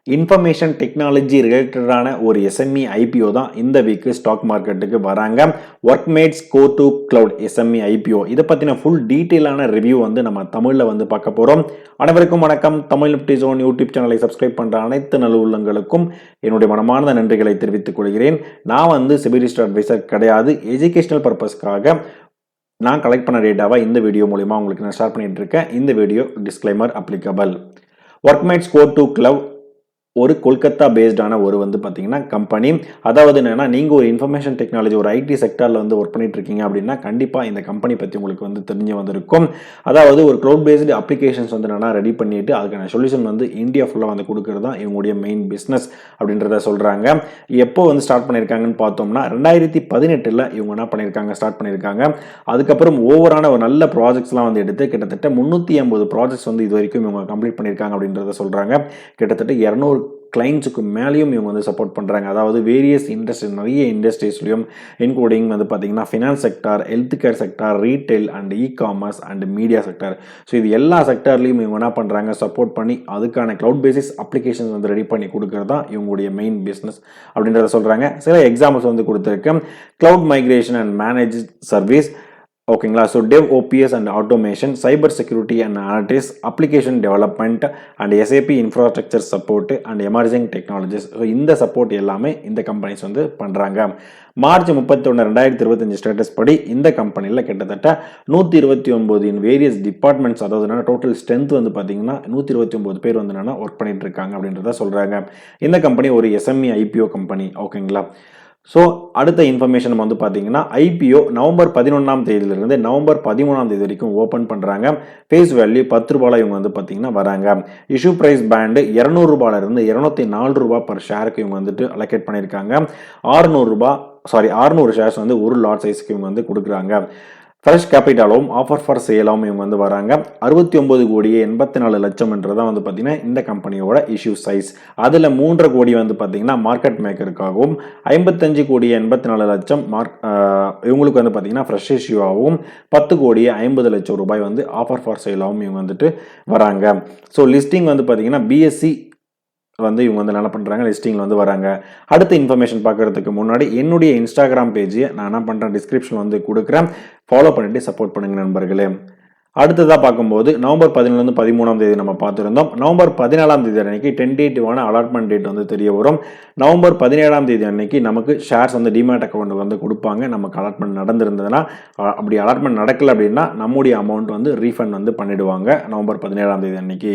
Information technology ரிலேட்டடான ஒரு SME IPO தான் இந்த வீக்கு ஸ்டாக் மார்க்கெட்டுக்கு வராங்க. Workmates Go To Cloud SME IPO இதை பற்றின ஃபுல் டீட்டெயிலான ரிவ்யூ வந்து நம்ம தமிழில் வந்து பார்க்க போகிறோம். அனைவருக்கும் வணக்கம். தமிழ் நிப்டி ஜோன் யூடியூப் சேனலை சப்ஸ்கிரைப் பண்ணுற அனைத்து நல்லுள்ளங்களுக்கும் என்னுடைய மனமார்ந்த நன்றிகளை தெரிவித்துக் கொள்கிறேன். நான் வந்து செபிலிஸ்ட் அட்வைசர் கிடையாது. எஜுகேஷனல் பர்பஸ்க்காக நான் கலெக்ட் பண்ண டேட்டாவை இந்த வீடியோ மூலிமா உங்களுக்கு நான் ஷேர் பண்ணிட்டு இருக்கேன். இந்த video disclaimer applicable. Workmates Go To Cloud ஒரு கொல்கத்தா பேஸ்டான ஒரு வந்து பார்த்தீங்கன்னா கம்பெனி. அதாவது என்னன்னா, நீங்கள் ஒரு இன்ஃபர்மேஷன் டெக்னாலஜி ஒரு ஐடி செக்டரில் வந்து ஒர்க் பண்ணிட்டு இருக்கீங்க அப்படின்னா கண்டிப்பாக இந்த கம்பெனி பற்றி உங்களுக்கு வந்து தெரிஞ்சு வந்திருக்கும். அதாவது ஒரு க்ளவுட் பேஸ்டு அப்ளிகேஷன்ஸ் வந்து என்னன்னா ரெடி பண்ணிட்டு அதுக்கான சொல்யூஷன் வந்து இந்தியா ஃபுல்லாக வந்து கொடுக்கறது தான் இவங்களுடைய மெயின் பிஸ்னஸ் அப்படின்றத சொல்கிறாங்க. எப்போ வந்து ஸ்டார்ட் பண்ணியிருக்காங்கன்னு பார்த்தோம்னா 2018 இவங்க என்ன பண்ணியிருக்காங்க, ஸ்டார்ட் பண்ணியிருக்காங்க. அதுக்கப்புறம் ஓவரான ஒரு நல்ல ப்ராஜெக்ட்ஸ்லாம் வந்து எடுத்து கிட்டத்தட்ட 350 ப்ராஜெக்ட்ஸ் வந்து இது வரைக்கும் இவங்க கம்ப்ளீட் பண்ணியிருக்காங்க அப்படின்றத சொல்கிறாங்க. கிட்டத்தட்ட 200 கிளைண்ட்ஸுக்கு மேலேயும் இவங்க வந்து சப்போர்ட் பண்ணுறாங்க. அதாவது வேரியஸ் இண்டஸ்ட்ரி, நிறைய இண்டஸ்ட்ரீஸ்லையும் இன்க்ளூடிங் வந்து பார்த்தீங்கன்னா finance sector, health care sector, retail and e-commerce and media sector. So இது எல்லா செக்டார்லையும் இவங்க என்ன பண்ணுறாங்க, சப்போர்ட் பண்ணி அதுக்கான க்ளவுட் பேசிஸ் அப்ளிகேஷன்ஸ் வந்து ரெடி பண்ணி கொடுக்கறது தான் இவங்களுடைய மெயின் பிஸ்னஸ் அப்படின்றத சொல்கிறாங்க. சில எக்ஸாம்பிள்ஸ் வந்து கொடுத்துருக்கேன். Cloud migration and manage service, ஓகேங்களா. So DevOps and automation, cyber security and analytics, application development and SAP infrastructure support and emerging technologies. So இந்த சப்போர்ட் எல்லாமே இந்த கம்பெனிஸ் வந்து பண்ணுறாங்க. மார்ச் 31, 2025 ஸ்டேட்டஸ் படி இந்த கம்பெனியில் கிட்டத்தட்ட 129 இன் வேரியஸ் டிபார்ட்மெண்ட்ஸ், அதாவது என்னன்னா டோட்டல் ஸ்ட்ரென்த் வந்து பார்த்தீங்கன்னா 129 பேர் வந்து என்னன்னா ஒர்க் பண்ணிட்டு இருக்காங்க அப்படின்றத சொல்கிறாங்க. இந்த கம்பெனி ஒரு எஸ்எம்இ ஐபிஓ கம்பெனி, ஓகேங்களா. ஸோ அடுத்த இன்ஃபர்மேஷன் வந்து பார்த்தீங்கன்னா ஐபிஓ நவம்பர் 11ஆம் தேதியிலிருந்து நவம்பர் 13ஆம் தேதி வரைக்கும் ஓப்பன் பண்ணுறாங்க. ஃபேஸ் வேல்யூ 10 ரூபாயில் இவங்க வந்து பார்த்தீங்கன்னா வராங்க. இஷ்யூ ப்ரைஸ் பேண்டு 200 ரூபாயிலிருந்து 204 ரூபா பர் ஷேருக்கு இவங்க வந்துட்டு அலோகேட் பண்ணியிருக்காங்க. 600 ஷேர்ஸ் வந்து ஒரு லாட் சைஸ்க்கு இவங்க வந்து கொடுக்குறாங்க. ஃப்ரெஷ் கேபிட்டலும் ஆஃபர் ஃபார் சேலாகவும் இவங்க வந்து வராங்க. 69,84,00,000 வந்து பார்த்தீங்கன்னா இந்த கம்பெனியோட இஷ்யூ சைஸ். அதில் 3.5 கோடி வந்து பார்த்தீங்கன்னா மார்க்கெட் மேக்கருக்காகவும், 55,84,00,000 இவங்களுக்கு வந்து பார்த்தீங்கன்னா ஃப்ரெஷ் இஷ்யூவாகவும், 10,50,00,000 ரூபாய் வந்து ஆஃபர் ஃபார் சேலாகவும் இவங்க வந்துட்டு வராங்க. ஸோ லிஸ்டிங் வந்து பார்த்தீங்கன்னா பிஎஸ்சி வந்து இவங்க வந்து என்ன பண்ணுறாங்க, லிஸ்டிங்கில் வந்து வராங்க. அடுத்த இன்ஃபர்மேஷன் பார்க்கறதுக்கு முன்னாடி என்னுடைய இன்ஸ்டாகிராம் பேஜை நான் என்ன பண்ணுறேன், டிஸ்கிரிப்ஷன் வந்து கொடுக்குறேன். ஃபாலோ பண்ணிட்டு சப்போர்ட் பண்ணுங்க நண்பர்களே. அடுத்ததாக பார்க்கும்போது நவம்பர் 11 13ஆம் தேதி நம்ம பார்த்துருந்தோம். நவம்பர் 14ஆம் தேதி அன்னைக்கு டென்டேட்டிவான அலாட்மெண்ட் டேட் வந்து தெரிய வரும். நவம்பர் 17ஆம் தேதி அன்னைக்கு நமக்கு ஷேர்ஸ் வந்து டிமேட் அக்கௌண்ட் வந்து கொடுப்பாங்க. நமக்கு அலாட்மெண்ட் நடந்திருந்ததுன்னா, அப்படி அலாட்மெண்ட் நடக்கல அப்படின்னா நம்முடைய அமௌண்ட் வந்து ரீஃபண்ட் வந்து பண்ணிடுவாங்க நவம்பர் 17ஆம் தேதி அன்னைக்கு.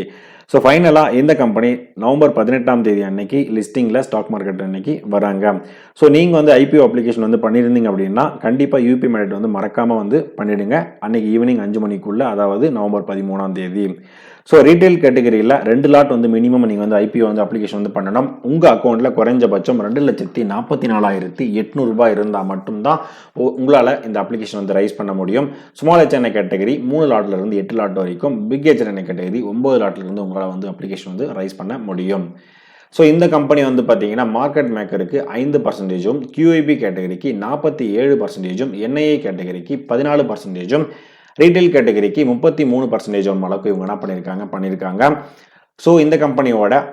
ஸோ ஃபைனலாக இந்த கம்பெனி நவம்பர் 18ஆம் தேதி அன்னைக்கு லிஸ்டிங்கில் ஸ்டாக் மார்க்கெட் அன்னைக்கு வராங்க. ஸோ நீங்கள் வந்து ஐபிஓ அப்ளிகேஷன் வந்து பண்ணியிருந்தீங்க அப்படின்னா கண்டிப்பாக யூபி மேட் வந்து மறக்காமல் வந்து பண்ணிடுங்க அன்னைக்கு ஈவினிங் 5 மணிக்குள்ள, அதாவது நவம்பர் 13ஆம் தேதி. ஸோ ரீட்டைல் கேட்டகரியில் 2 லாட் வந்து மினிமம் நீங்கள் வந்து ஐபிஓ வந்து அப்ளிகேஷன் வந்து பண்ணணும். உங்கள் அக்கௌண்ட்டில் குறைஞ்சபட்சம் 2,44,800 ரூபாய் இருந்தால் மட்டும்தான் உங்களால் இந்த அப்ளிகேஷன் வந்து ரைஸ் பண்ண முடியும். ஸ்மால் HNI கேட்டகரி 3 லாட்ல இருந்து 8 லாட் வரைக்கும், பிக் HNI கேட்டகரி 9 லாட்ல இருந்து உங்களால் வந்து அப்ளிகேஷன் வந்து ரைஸ் பண்ண முடியும். ஸோ இந்த கம்பெனி வந்து பார்த்தீங்கன்னா மார்க்கெட் மேக்கருக்கு 5%, QIB கேட்டகரிக்கு 47%, NII கேட்டகரிக்கு 14%, ரீட்டைல் கேட்டகரிக்கு 33% அளவுக்கு இவங்க என்ன பண்ணியிருக்காங்க. ஸோ இந்த கம்பெனியோட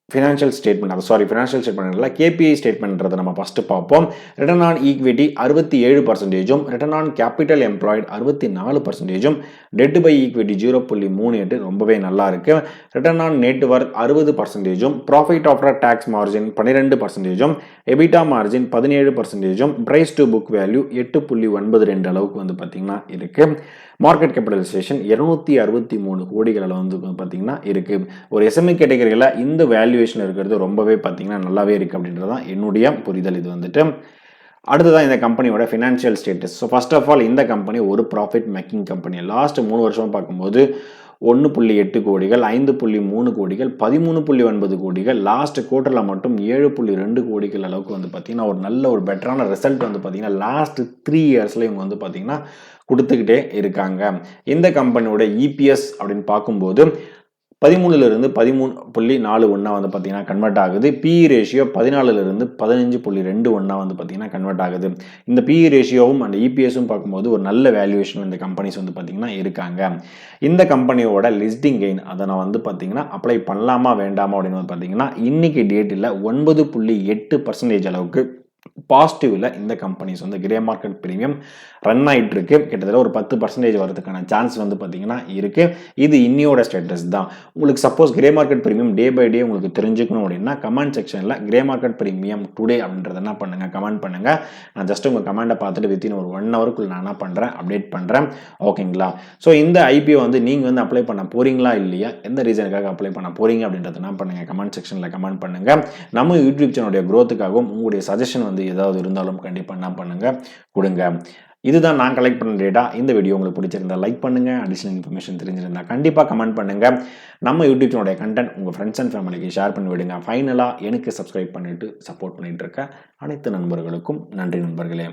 ஃபினான்ஷியல் ஸ்டேட்மெண்ட் கேபிஐ ஸ்டேட்மெண்ட்ன்றதை நம்ம ஃபஸ்ட்டு பார்ப்போம். Return on equity 67%, return on capital employed 64%, debt by equity 0.38 ரொம்பவே நல்லா இருக்கு. Return on net worth 60%, profit after tax margin 12%, EBITDA margin 17%, price to book value 8.92 அளவுக்கு வந்து பார்த்தீங்கன்னா இருக்கு. மார்க்கெட் கேபிட்டலைசேஷன் 263 கோடிகள் அளவு வந்து பார்த்தீங்கன்னா இருக்கு. ஒரு எஸ்எம்இ கேட்டகரியில் இந்த வேல்யூவேஷன் இருக்கிறது ரொம்பவே பார்த்தீங்கன்னா நல்லாவே இருக்கு அப்படின்றது தான் என்னுடைய புரிதல். இது வந்துட்டு அடுத்ததான் இந்த கம்பெனியோட financial status. So first of all இந்த கம்பெனி ஒரு ப்ராஃபிட் மேக்கிங் கம்பெனி. லாஸ்ட் 3 வருஷம் பார்க்கும்போது 1.8 கோடிகள், 5.3 கோடிகள், 13.9 கோடிகள், லாஸ்ட் குவார்ட்டரில் மட்டும் 7.2 கோடிகள் அளவுக்கு வந்து பார்த்தீங்கன்னா ஒரு நல்ல ஒரு பெட்டரான ரிசல்ட் வந்து பார்த்தீங்கன்னா லாஸ்ட் 3 இயர்ஸில் இவங்க வந்து பார்த்தீங்கன்னா கொடுத்துக்கிட்டே இருக்காங்க. இந்த கம்பெனியோட இபிஎஸ் அப்படின்னு பார்க்கும்போது 13லிருந்து 13.41 வந்து பார்த்தீங்கன்னா கன்வெர்ட் ஆகுது. பிஇ ரேஷியோ 14லிருந்து 15.21 வந்து பார்த்தீங்கன்னா கன்வெர்ட் ஆகுது. இந்த பிஇ ரேஷியோவும் அண்ட் இபிஎஸும் பார்க்கும்போது ஒரு நல்ல வேல்யூவேஷன் இந்த கம்பெனிஸ் வந்து பார்த்தீங்கன்னா இருக்காங்க. இந்த கம்பெனியோட லிஸ்டிங் கெயின் அதை நான் வந்து பார்த்தீங்கன்னா அப்ளை பண்ணலாமா வேண்டாமா அப்படின்னு வந்து பார்த்தீங்கன்னா இன்னைக்கு டேட்டில் 9.8% அளவுக்கு பாசிட்டிவ்ல இந்த கம்பெனிஸ் வந்து கிரே மார்க்கெட் பிரீமியம் ரன் ஆயிட்டு இருக்கு. கிட்டத்தட்ட ஒரு 10% வரதுக்கான சான்ஸ் வந்து பார்த்தீங்கன்னா இருக்கு. இது இன்னியோட ஸ்டேட்டஸ் தான். உங்களுக்கு suppose grey market premium day by day உங்களுக்கு தெரிஞ்சுக்கணும் அப்படின்னா கமெண்ட் செக்ஷனில் கிரே மார்க்கெட் பிரீமியம் டுடே அப்படின்றத என்ன பண்ணுங்க, கமெண்ட் பண்ணுங்க. நான் ஜஸ்ட் உங்கள் கமெண்ட்டை பார்த்துட்டு வித்தின் ஒரு 1 ஹவருக்குள்ள நான் என்ன பண்ணுறேன், அப்டேட் பண்ணுறேன். ஓகேங்களா? ஸோ இந்த ஐபிஓ வந்து நீங்கள் வந்து அப்ளை பண்ண போறீங்களா இல்லையா, எந்த ரீசனுக்காக அப்ளை பண்ண போறீங்க அப்படின்றத என்ன பண்ணுங்க, கமெண்ட் செக்ஷனில் கமெண்ட் பண்ணுங்க. நம்ம யூடியூப் சேனலுடைய க்ரோத்துக்காகவும் உங்களுடைய சஜஷன் வந்து ஏதாவது இருந்தாலும் கண்டிப்பாக என்ன பண்ணுங்க, கொடுங்க. இதுதான் நான் கலெக்ட் பண்ண டேட்டா. இந்த வீடியோ உங்களுக்கு பிடிச்சிருந்தா லைக் பண்ணுங்க. அடிஷனல் இன்ஃபர்மேஷன் தெரிஞ்சிருந்தா கண்டிப்பாக கமெண்ட் பண்ணுங்க. நம்ம யூடியூப் சேனலுடைய கண்டென்ட் உங்கள் ஃப்ரெண்ட்ஸ் அண்ட் ஃபேமிலிக்கு ஷேர் பண்ணி விடுங்க. ஃபைனலாக எனக்கு சப்ஸ்கிரைப் பண்ணிட்டு சப்போர்ட் பண்ணிட்டு இருக்க அனைத்து நண்பர்களுக்கும் நன்றி நண்பர்களே.